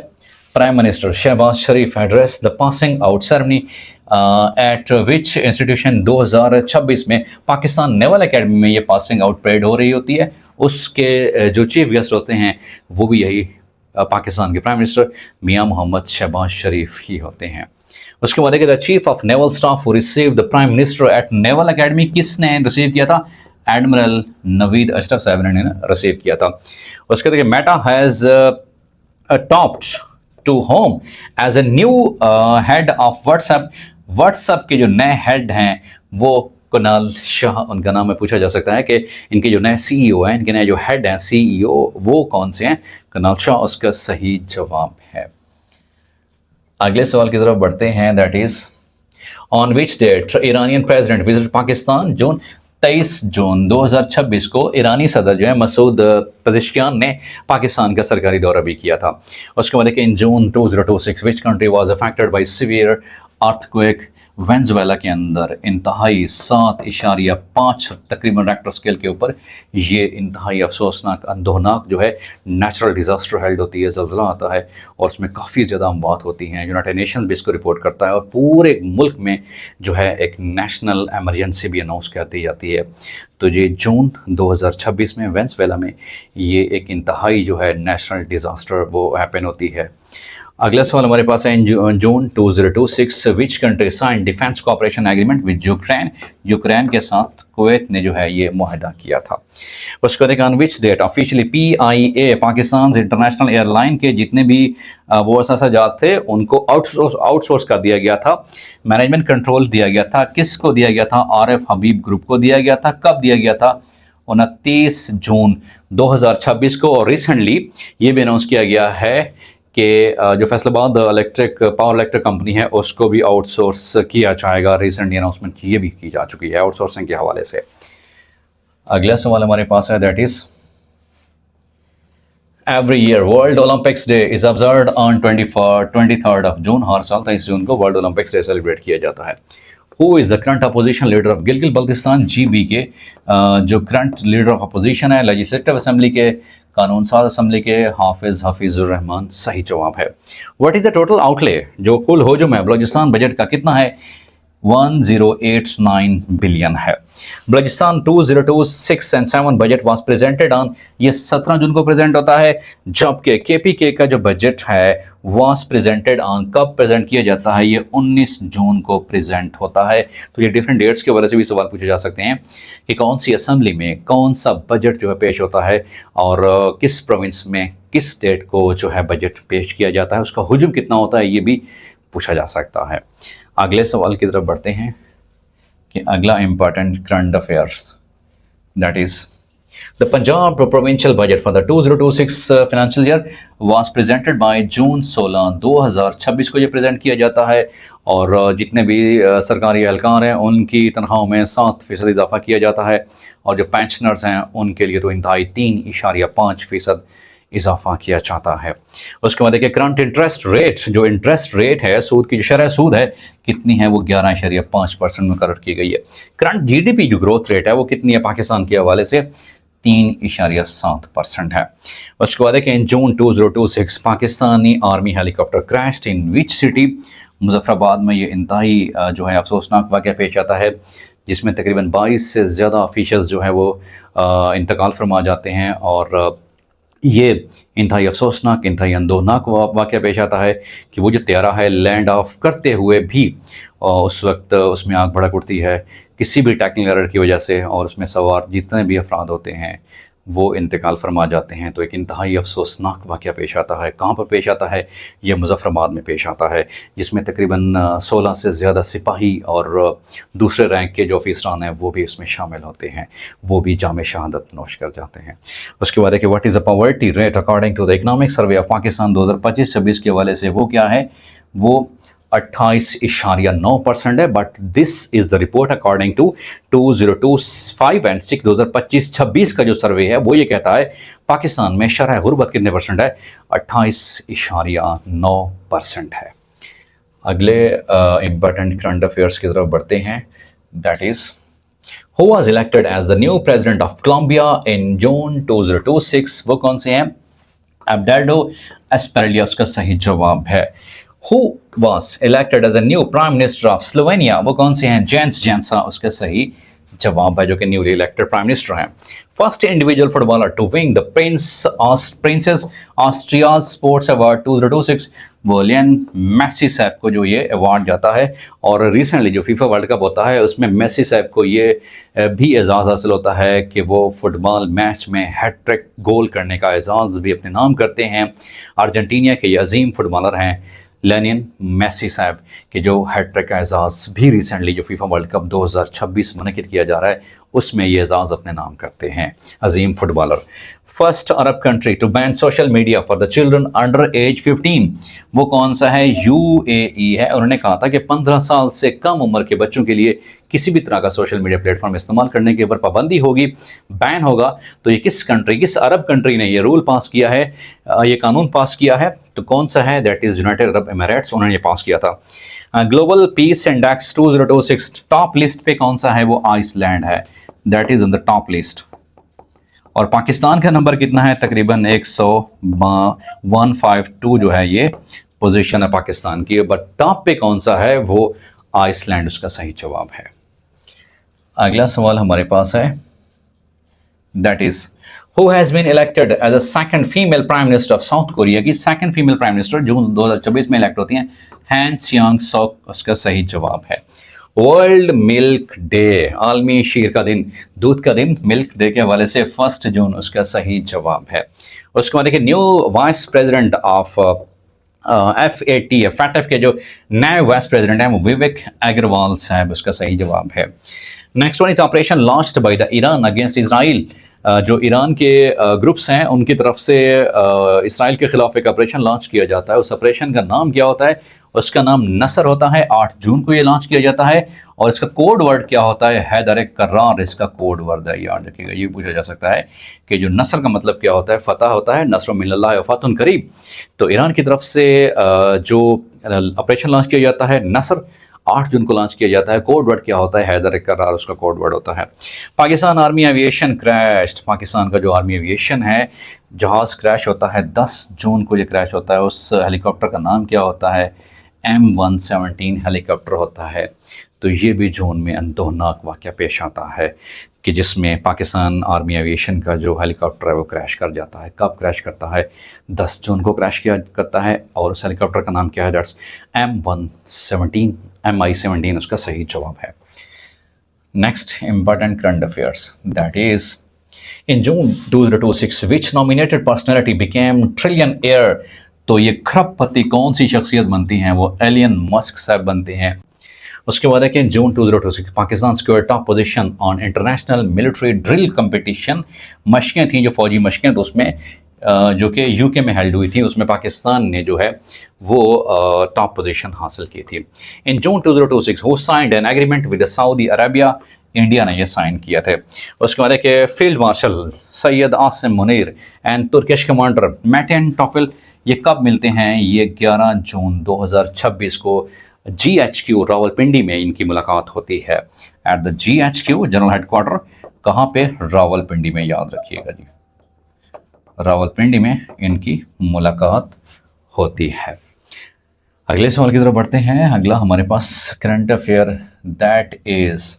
prime minister Shehbaz Sharif address the passing out ceremony at which institution, 2026 में पाकिस्तान नेवल एकेडमी में ये पासिंग आउट परेड हो रही होती है। उसके जो चीफ गेस्ट होते हैं वो भी यही पाकिस्तान के प्राइम मिनिस्टर मियां मोहम्मद शहबाज शरीफ ही होते हैं। उसके बाद the chief of naval staff who receive the prime minister eight naval academy, किसने रिसीव किया था? एडमिरल नवीद अशरफ साहब ने रिसीव किया था। उसके बाद Meta has topped to home as a new head of WhatsApp, WhatsApp के जो नए हेड हैं वो कुनाल शाह उनका नाम है। पूछा जा सकता है कि इनके जो नए CEO हैं, इनके नए जो हेड हैं CEO, वो कौन से हैं? कुनाल शाह उसका सही जवाब है। अगले सवाल की तरफ बढ़ते हैं, that is on which date Iranian president visit Pakistan, 23 जून 2026 को ईरानी सदर जो है मसूद पज़ेश्कियान ने पाकिस्तान का सरकारी दौरा भी किया था। उसके बाद इन June 2026 which country was affected by severe earthquake, Venezuela के अंदर इंतहाई 7.5 तकरीबन रेक्टर स्केल के ऊपर ये इंतहाई अफसोसनाक अंदोहनाक जो है नेचुरल डिज़ास्टर हेल्ड होती है, ज़ल्ज़ला आता है और उसमें काफ़ी ज़्यादा अमवात होती हैं। यूनाइटेड नेशंस भी इसको रिपोर्ट करता है और पूरे मुल्क में जो है एक नेशनल एमरजेंसी भी अनाउंस कर दी जाती है। तो ये जून 2026 में वेनेजुएला में ये एक इंतहाई जो है नेशनल डिज़ास्टर वो हैपन होती है। अगला सवाल हमारे पास है in June 2026 which country sign defence cooperation agreement with Ukraine, Ukraine के साथ कुवैत ने जो है ये मुआहदा किया था। उसके बाद on which date officially PIA Pakistan international airline के जितने भी वो असासाजात थे उनको आउटसोर्स कर दिया गया था, मैनेजमेंट कंट्रोल दिया गया था। किसको दिया गया था? RF हबीब ग्रुप को दिया गया था। कब दिया गया था? 29 जून 2026 को। और रिसेंटली ये भी अनाउंस किया गया है कि जो फैसलाबाद पावर इलेक्ट्रिक कंपनी है उसको भी आउटसोर्स किया जाएगा। रिसेंटली अनाउंसमेंट ये भी की जा चुकी है आउटसोर्सिंग के हवाले से। अगला सवाल हमारे पास है, that is every year world olympics day is observed on 23rd of June, हर साल 23 जून को वर्ल्ड ओलंपिक्स डे सेलिब्रेट किया जाता है। Who is the current opposition leader of Gilgit Baltistan, GB के जो करंट लीडर ऑफ अपोजिशन है लेजिस्लेटिव असेंबली के, कानून साज असम्बली के, हाफिज़ुर रहमान सही जवाब है। What is the total outlay, जो कुल हुजूम है बलूचिस्तान बजट का कितना है? 1089 बिलियन है। Balochistan 2026 and 7 budget was presented on, ये 17 जून को प्रेजेंट होता है, जबकि KPK का जो बजट है वाज प्रेजेंटेड ऑन, कब प्रेजेंट किया जाता है? ये 19 जून को प्रेजेंट होता है। तो ये डिफरेंट डेट्स के वजह से भी सवाल पूछे जा सकते हैं कि कौन सी असम्बली में कौन सा बजट जो है पेश होता है और किस प्रोविंस में किस डेट को जो है बजट पेश किया जाता है, उसका हुजूम कितना होता है, ये भी पूछा जा सकता है। अगले सवाल की तरफ बढ़ते हैं कि अगला important current affairs, that is the Punjab provincial budget for the 2026 financial year was presented by June 16 2026 को ये प्रेजेंट किया जाता है। और जितने भी सरकारी एहलकार हैं उनकी तनख्वाहों में 7% इजाफा किया जाता है और जो पेंशनर्स हैं उनके लिए तो इंतहाई 3.5% इजाफा किया जाता है। उसके बाद देखिए करंट इंटरेस्ट रेट, जो इंटरेस्ट रेट है सूद की जो शरह सूद है कितनी है? वो 11.5% मुकर्रर की गई है। करंट GDP जो ग्रोथ रेट है वो कितनी है पाकिस्तान के हवाले से? 3.7% है। उसके बाद है कि इन June 2026 Pakistani army helicopter crashed in which city, Muzaffarabad में ये इंतहाई जो है अफसोसनाक वाक़या पेश आता है, जिसमें तकरीबन 22 से ज़्यादा ऑफिशियल्स जो है वो इंतकाल फरमा जाते हैं। और ये इंतहाई अफसोसनाक, इंतहाई अंदोहनाक वाक़या पेश आता है कि वो जो त्यारा है लैंड ऑफ करते हुए भी उस वक्त उसमें आग भड़क उठती है किसी भी टेक्निकल एरर की वजह से, और उसमें सवार जितने भी अफराद होते हैं वो इंतकाल फरमा जाते हैं। तो एक इंतहाई अफसोसनाक वाक़या पेश आता है। कहाँ पर पेश आता है? ये मुजफ्फराबाद में पेश आता है, जिसमें तकरीबन 16 से ज़्यादा सिपाही और दूसरे रैंक के जो ऑफिसरान हैं वो भी इसमें शामिल होते हैं, वो भी जाम शहादत नोश कर जाते हैं। उसके बाद है कि what is the poverty rate according to the economic survey of Pakistan 2025-26 के हवाले से वो क्या है? वो 28.9% है। But this is the report according to 2025 and 6 2025-26 का जो सर्वे है वो ये कहता है पाकिस्तान में शरह गुर्बत कितने परसेंट है? 28.9% है। अगले इम्पोर्टेंट करंट अफेयर्स की तरफ बढ़ते हैं। That is who was elected as the new president of Colombia in June 2026? वो कौन से हैं? एबेल्डो एस्पेरिलिया उसका सही जवाब है। Who was elected as a new Prime Minister of Slovenia? वो कौन से हैं? जेंस जेंसा उसका सही जवाब है, जो कि न्यूली इलेक्टेड प्राइम मिनिस्टर हैं। First individual footballer to win the Princess Austria sports award 2026, वो लियन मेसी साहब को जो ये अवार्ड जाता है। और रिसेंटली जो फीफा वर्ल्ड कप होता है उसमें मेसी साहब को ये भी एजाज़ हासिल होता है कि वो फुटबॉल मैच में हैट्रिक गोल करने का एजाज़ भी अपने नाम करते हैं। अर्जेंटीना के ये अजीम फुटबॉलर हैं लियोनेल मेसी साहब के, जो हैट्रिक का एजाज़ भी रिसेंटली जो फीफा वर्ल्ड कप 2026 मुनक़िद किया जा रहा है उसमें ये एजाज़ अपने नाम करते हैं, अजीम footballer. First Arab country to ban social media for the children under age 15, वो कौन सा है? यूएई है। उन्होंने कहा था कि 15 साल से कम उम्र के बच्चों के लिए किसी भी तरह का सोशल मीडिया प्लेटफॉर्म इस्तेमाल करने के ऊपर पाबंदी होगी, बैन होगा। तो ये किस कंट्री, किस अरब कंट्री ने ये रूल पास किया है, ये कानून पास किया है? तो कौन सा है? That is United Arab Emirates, उन्होंने ये पास किया था। Global peace index 2026 top list पे कौन सा है? वो आइसलैंड है, that is in the top list. और पाकिस्तान का नंबर कितना है? तकरीबन 152 जो है ये पोजीशन है पाकिस्तान की। बट टॉप पे कौन सा है? वो आइसलैंड उसका सही जवाब है। अगला सवाल हमारे पास है, that is who has been elected as a second female prime minister of South Korea की सेकंड फीमेल प्राइम मिनिस्टर जून 2024 में इलेक्ट होती हैं? हैन सियांग सोक उसका सही जवाब है। वर्ल्ड मिल्क डे, आलमी शीर का दिन, दूध का दिन, मिल्क डे के हवाले से 1 जून उसका सही जवाब है। उसके बाद देखिए new vice president of FATF के जो नए वाइस प्रेसिडेंट हैं वो विवेक अग्रवाल साहब, उसका सही जवाब है। Next one is operation launched by the Iran against Israel, जो ईरान के ग्रुप्स हैं उनकी तरफ से इसराइल के खिलाफ एक ऑपरेशन लॉन्च किया जाता है। उस ऑपरेशन का नाम क्या होता है? उसका नाम नसर होता है। 8 जून को ये लॉन्च किया जाता है। और इसका कोड वर्ड क्या होता है? हैदर कर्रार इसका कोड वर्ड है, याद रखिएगा। ये पूछा जा सकता है कि जो नसर का मतलब क्या होता है? फतह होता है, नसर मिनल्लाह व फतहुन करीब। तो ईरान की तरफ से जो ऑपरेशन लॉन्च किया जाता है नसर, 8 जून को लॉन्च किया जाता है। कोड वर्ड क्या होता है? हैदर कर्रार उसका कोड वर्ड होता है। Pakistan army aviation crash, Pakistan का जो आर्मी एविएशन है जहाज़ क्रैश होता है 10 जून को ये क्रैश होता है। उस हेलीकॉप्टर का नाम क्या होता है? M117 हेलीकॉप्टर होता है। तो ये भी जून में अंदोहनाक वाक़या पेश आता है कि जिसमें पाकिस्तान आर्मी एविएशन का जो हेलीकॉप्टर है वो क्रैश कर जाता है। कब क्रैश करता है? 10 जून को क्रैश किया करता है। और उस हेलीकॉप्टर का नाम क्या है? दैट्स MI-17 उसका सही जवाब है। Next important current affairs, that is in June 2026 which nominated personality became trillionaire, तो ये खरबपति कौन सी शख्सियत बनती हैं? वो एलियन मस्क साहब बनते हैं। उसके बाद है कि June 2026 Pakistan secure top position on international military drill competition, मशकें थी जो फौजी मशकें, तो उसमें जो कि यूके में हेल्ड हुई थी उसमें पाकिस्तान ने जो है वो टॉप पोजीशन हासिल की थी। In June 2026 who signed an agreement with Saudi Arabia, India ने ये साइन किया थे। उसके बाद है कि field marshal Syed Asim Munir and Turkish commander मैटेन टॉफिल ये कब मिलते हैं? ये 11 जून 2026 को GHQ रावलपिंडी में इनकी मुलाकात होती है। At the GHQ general headquarter कहाँ पे? रावलपिंडी में, याद रखिएगा जी, रावलपिंडी में इनकी मुलाकात होती है। अगले सवाल की तरफ बढ़ते हैं। अगला हमारे पास current affair, that is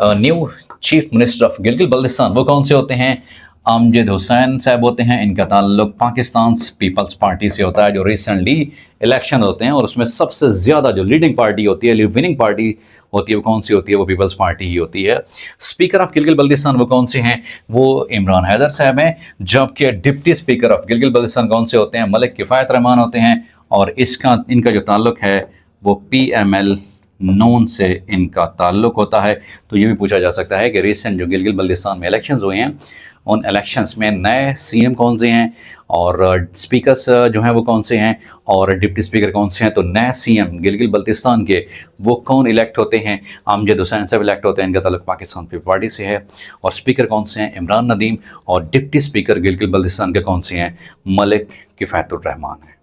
new chief minister of Gilgit Baltistan वो कौन से होते हैं? अमजद हुसैन साहब होते हैं। इनका ताल्लुक पाकिस्तान पीपल्स पार्टी से होता है। जो रिसेंटली इलेक्शन होते हैं और उसमें सबसे ज़्यादा जो लीडिंग पार्टी होती है, विनिंग पार्टी होती है, वो कौन सी होती है? वो पीपल्स पार्टी ही होती है। स्पीकर ऑफ गिलगित बल्तिस्तान वो कौन से हैं? वो इमरान हैदर साहब हैं। जबकि deputy speaker of Gilgit Baltistan कौन से होते हैं? मलिक किफ़ायत रहमान होते हैं। और इनका जो ताल्लुक है वो PML नून से इनका ताल्लुक होता है। तो ये भी पूछा जा सकता है कि रिसेंट जो गिलगित बल्तिस्तान में इलेक्शंस हुए हैं, उन इलेक्शंस में नए CM कौन से हैं और स्पीकर्स जो हैं वो कौन से हैं और डिप्टी स्पीकर कौन से हैं। तो नए CM गिलगित बल्तिस्तान के वो कौन इलेक्ट होते हैं? अमजद हुसैन साहब इलेक्ट होते हैं। इनका ताल्लुक पाकिस्तान पीपल्स पार्टी से है। और स्पीकर कौन से हैं? इमरान नदीम। और डिप्टी स्पीकर गिलगित बल्तिस्तान के कौन से हैं? मलिक किफ़ायतुर रहमान है।